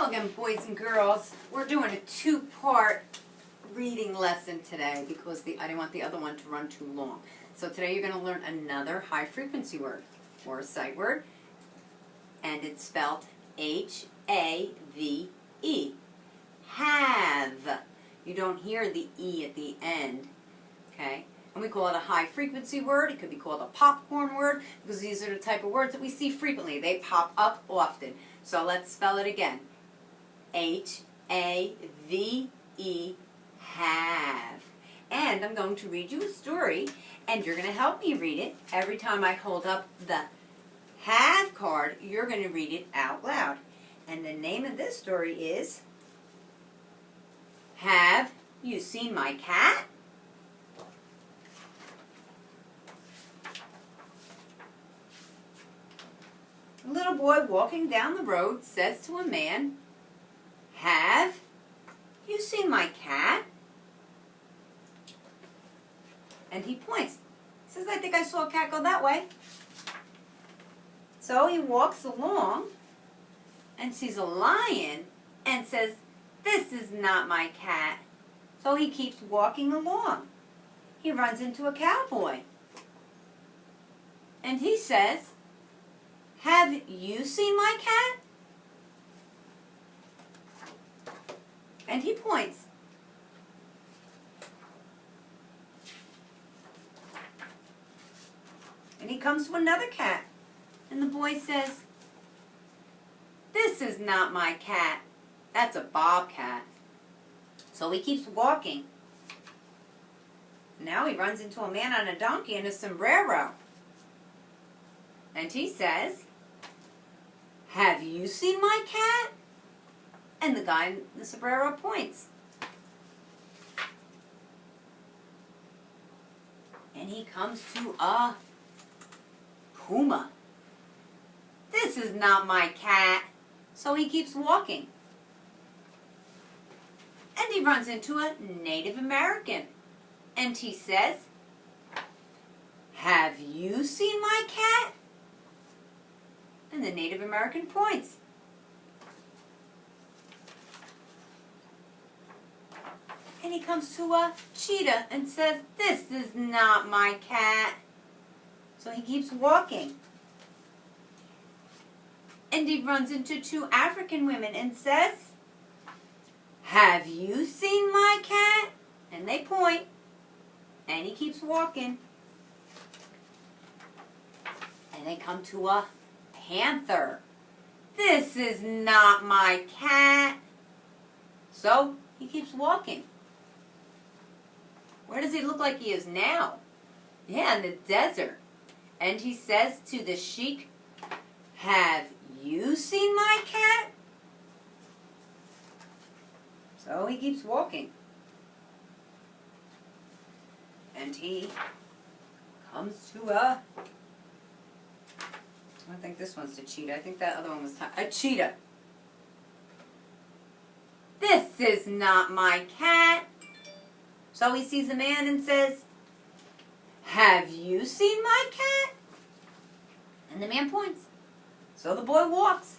Hello again, boys and girls. We're doing a two-part reading lesson today because I didn't want the other one to run too long. So today you're going to learn another high-frequency word or a sight word, and it's spelled H-A-V-E. Have. You don't hear the E at the end, okay? And we call it a high-frequency word. It could be called a popcorn word because these are the type of words that we see frequently. They pop up often. So let's spell it again. H-A-V-E, have. And I'm going to read you a story, and you're going to help me read it. Every time I hold up the have card, you're going to read it out loud. And the name of this story is, Have You Seen My Cat? A little boy walking down the road says to a man, Have you seen my cat? And he points. He says, I think I saw a cat go that way. So he walks along and sees a lion and says, This is not my cat. So he keeps walking along. He runs into a cowboy. And he says, Have you seen my cat? And he points. And he comes to another cat. And the boy says, This is not my cat. That's a bobcat. So he keeps walking. Now he runs into a man on a donkey and a sombrero. And he says, Have you seen my cat? And the guy in the sombrero points. And he comes to a puma. This is not my cat. So he keeps walking. And he runs into a Native American. And he says, Have you seen my cat? And the Native American points. And he comes to a cheetah and says, This is not my cat. So he keeps walking. And he runs into two African women and says, Have you seen my cat? And they point. And he keeps walking. And they come to a panther. This is not my cat. So he keeps walking. Where does he look like he is now? Yeah, in the desert. And he says to the sheik, Have you seen my cat? So he keeps walking. And he comes to a, I think this one's the cheetah. I think that other one was a cheetah. This is not my cat. So he sees a man and says, Have you seen my cat? And the man points. So the boy walks.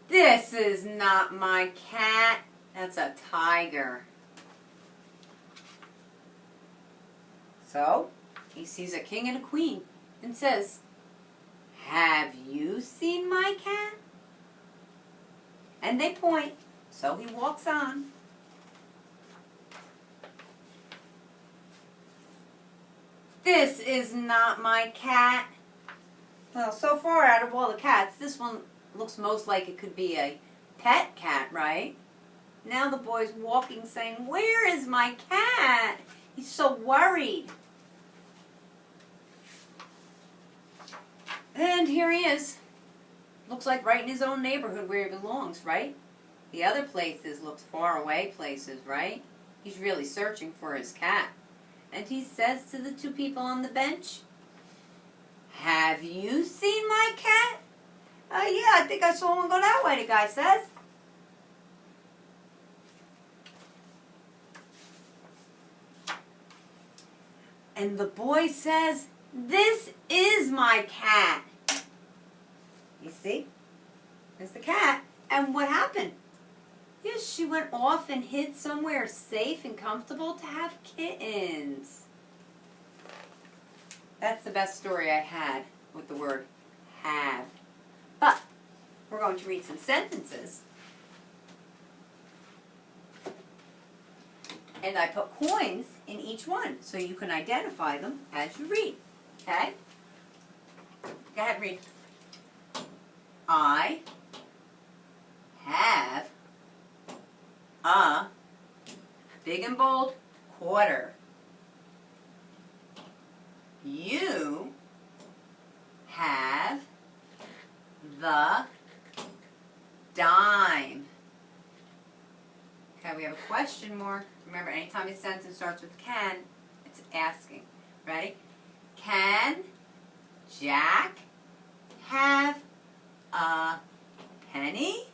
This is not my cat. That's a tiger. So he sees a king and a queen and says, Have you seen my cat? And they point. So he walks on. This is not my cat. Well, so far out of all the cats, this one looks most like it could be a pet cat, right? Now the boy's walking saying, Where is my cat? He's so worried. And here he is. Looks like right in his own neighborhood where he belongs, right? The other places looks far away places, right? He's really searching for his cat. And he says to the two people on the bench, Have you seen my cat? Yeah, I think I saw one go that way, the guy says. And the boy says, This is my cat. You see? There's the cat. And what happened? Yes, she went off and hid somewhere safe and comfortable to have kittens. That's the best story I had with the word have. But we're going to read some sentences. And I put coins in each one so you can identify them as you read. Okay? Go ahead, read. I have a, big and bold, quarter. You have the dime. Okay, we have a question mark. Remember, anytime a sentence starts with can, it's asking. Ready? Can Jack have a penny?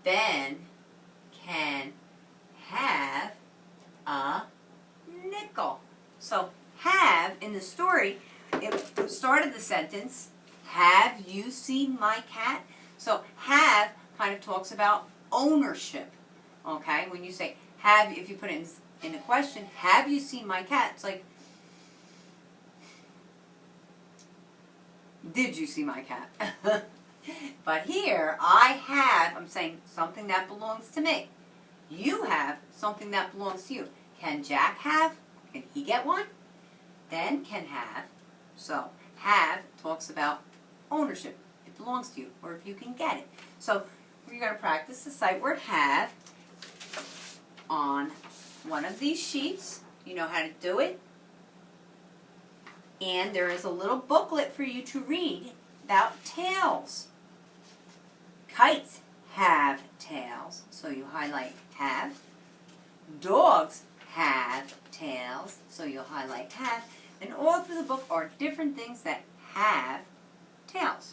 Ben can have a nickel. So have in the story, it started the sentence, have you seen my cat? So have kind of talks about ownership. Okay, when you say have, if you put it in a question, have you seen my cat? It's like, did you see my cat? But here, I have, I'm saying something that belongs to me. You have something that belongs to you. Can Jack have? Can he get one? Then can have. So have talks about ownership. It belongs to you, or if you can get it. So we're going to practice the sight word have on one of these sheets. You know how to do it. And there is a little booklet for you to read about tails. Kites have tails, so you highlight have. Dogs have tails, so you'll highlight have. And all through the book are different things that have tails.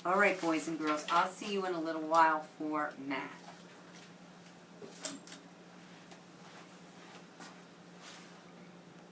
All right, boys and girls, I'll see you in a little while for math.